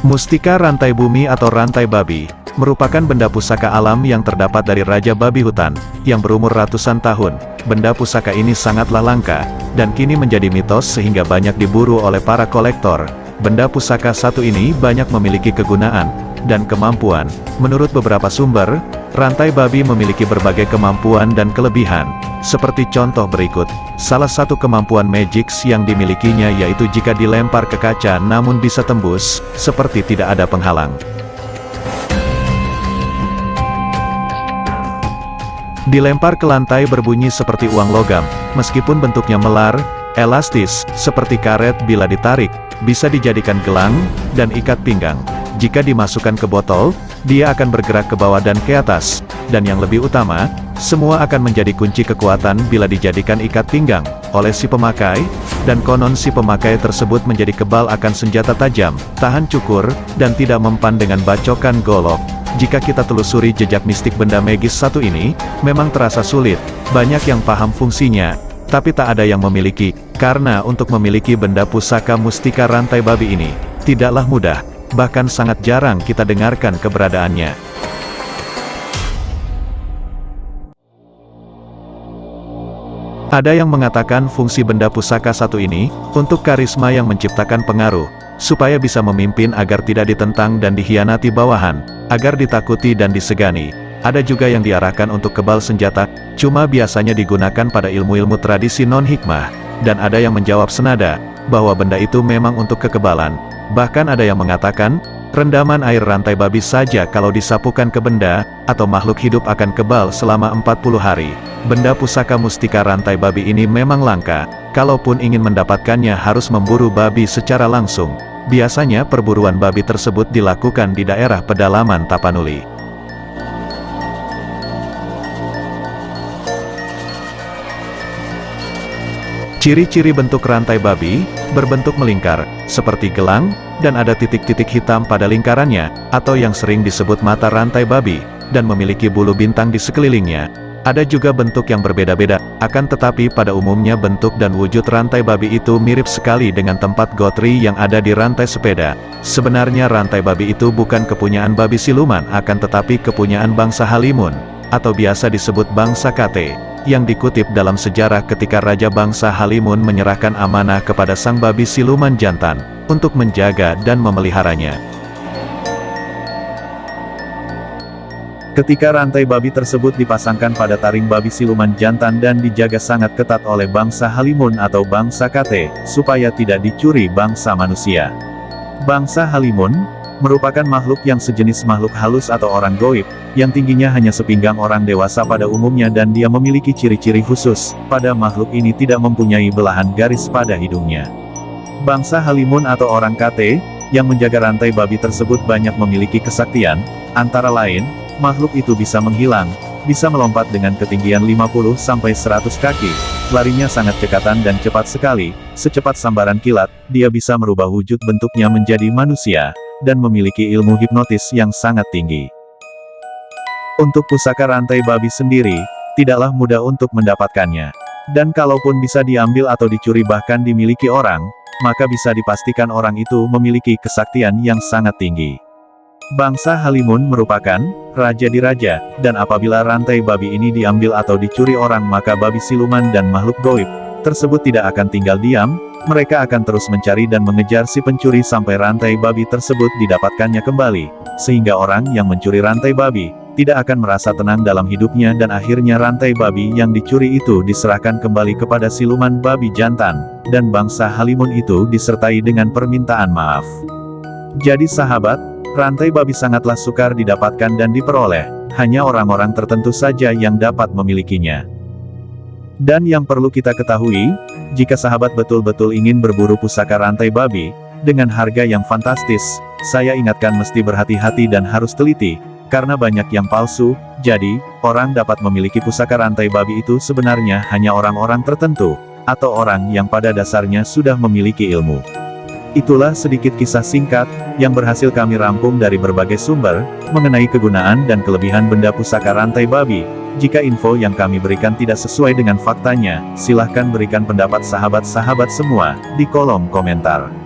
Mustika rantai bumi atau rantai babi, merupakan benda pusaka alam yang terdapat dari Raja Babi Hutan, yang berumur ratusan tahun. Benda pusaka ini sangatlah langka, dan kini menjadi mitos sehingga banyak diburu oleh para kolektor. Benda pusaka satu ini banyak memiliki kegunaan dan kemampuan. Menurut beberapa sumber, rantai babi memiliki berbagai kemampuan dan kelebihan. Seperti contoh berikut, salah satu kemampuan magics yang dimilikinya yaitu jika dilempar ke kaca namun bisa tembus, seperti tidak ada penghalang. Dilempar ke lantai berbunyi seperti uang logam, meskipun bentuknya melar, elastis, seperti karet bila ditarik, bisa dijadikan gelang, dan ikat pinggang. Jika dimasukkan ke botol, dia akan bergerak ke bawah dan ke atas. Dan yang lebih utama, semua akan menjadi kunci kekuatan bila dijadikan ikat pinggang oleh si pemakai, dan konon si pemakai tersebut menjadi kebal akan senjata tajam, tahan cukur, dan tidak mempan dengan bacokan golok. Jika kita telusuri jejak mistik benda magis satu ini, memang terasa sulit. Banyak yang paham fungsinya, tapi tak ada yang memiliki, karena untuk memiliki benda pusaka mustika rantai babi ini, tidaklah mudah, bahkan sangat jarang kita dengarkan keberadaannya. Ada yang mengatakan fungsi benda pusaka satu ini, untuk karisma yang menciptakan pengaruh, supaya bisa memimpin agar tidak ditentang dan dikhianati bawahan, agar ditakuti dan disegani. Ada juga yang diarahkan untuk kebal senjata, cuma biasanya digunakan pada ilmu-ilmu tradisi non-hikmah, dan ada yang menjawab senada, bahwa benda itu memang untuk kekebalan. Bahkan ada yang mengatakan, rendaman air rantai babi saja kalau disapukan ke benda, atau makhluk hidup akan kebal selama 40 hari. Benda pusaka mustika rantai babi ini memang langka, kalaupun ingin mendapatkannya harus memburu babi secara langsung. Biasanya perburuan babi tersebut dilakukan di daerah pedalaman Tapanuli. Ciri-ciri bentuk rantai babi, berbentuk melingkar, seperti gelang, dan ada titik-titik hitam pada lingkarannya, atau yang sering disebut mata rantai babi, dan memiliki bulu bintang di sekelilingnya. Ada juga bentuk yang berbeda-beda, akan tetapi pada umumnya bentuk dan wujud rantai babi itu mirip sekali dengan tempat gotri yang ada di rantai sepeda. Sebenarnya rantai babi itu bukan kepunyaan babi siluman, akan tetapi kepunyaan bangsa Halimun, atau biasa disebut bangsa Kate, yang dikutip dalam sejarah ketika Raja bangsa Halimun menyerahkan amanah kepada sang babi siluman jantan, untuk menjaga dan memeliharanya. Ketika rantai babi tersebut dipasangkan pada taring babi siluman jantan dan dijaga sangat ketat oleh bangsa Halimun atau bangsa Kate, supaya tidak dicuri bangsa manusia. Bangsa Halimun merupakan makhluk yang sejenis makhluk halus atau orang goib, yang tingginya hanya sepinggang orang dewasa pada umumnya dan dia memiliki ciri-ciri khusus. Pada makhluk ini tidak mempunyai belahan garis pada hidungnya. Bangsa Halimun atau orang Kate, yang menjaga rantai babi tersebut banyak memiliki kesaktian, antara lain, makhluk itu bisa menghilang, bisa melompat dengan ketinggian 50-100 kaki, larinya sangat cekatan dan cepat sekali, secepat sambaran kilat, dia bisa merubah wujud bentuknya menjadi manusia, dan memiliki ilmu hipnotis yang sangat tinggi. Untuk pusaka rantai babi sendiri, tidaklah mudah untuk mendapatkannya. Dan kalaupun bisa diambil atau dicuri bahkan dimiliki orang, maka bisa dipastikan orang itu memiliki kesaktian yang sangat tinggi. Bangsa Halimun merupakan raja di raja, dan apabila rantai babi ini diambil atau dicuri orang maka babi siluman dan makhluk goib tersebut tidak akan tinggal diam, mereka akan terus mencari dan mengejar si pencuri sampai rantai babi tersebut didapatkannya kembali, sehingga orang yang mencuri rantai babi tidak akan merasa tenang dalam hidupnya dan akhirnya rantai babi yang dicuri itu diserahkan kembali kepada siluman babi jantan, dan bangsa Halimun itu disertai dengan permintaan maaf. Jadi sahabat, rantai babi sangatlah sukar didapatkan dan diperoleh, hanya orang-orang tertentu saja yang dapat memilikinya. Dan yang perlu kita ketahui, jika sahabat betul-betul ingin berburu pusaka rantai babi, dengan harga yang fantastis, saya ingatkan mesti berhati-hati dan harus teliti, karena banyak yang palsu. Jadi, orang dapat memiliki pusaka rantai babi itu sebenarnya hanya orang-orang tertentu, atau orang yang pada dasarnya sudah memiliki ilmu. Itulah sedikit kisah singkat, yang berhasil kami rampung dari berbagai sumber, mengenai kegunaan dan kelebihan benda pusaka rantai babi. Jika info yang kami berikan tidak sesuai dengan faktanya, silahkan berikan pendapat sahabat-sahabat semua, di kolom komentar.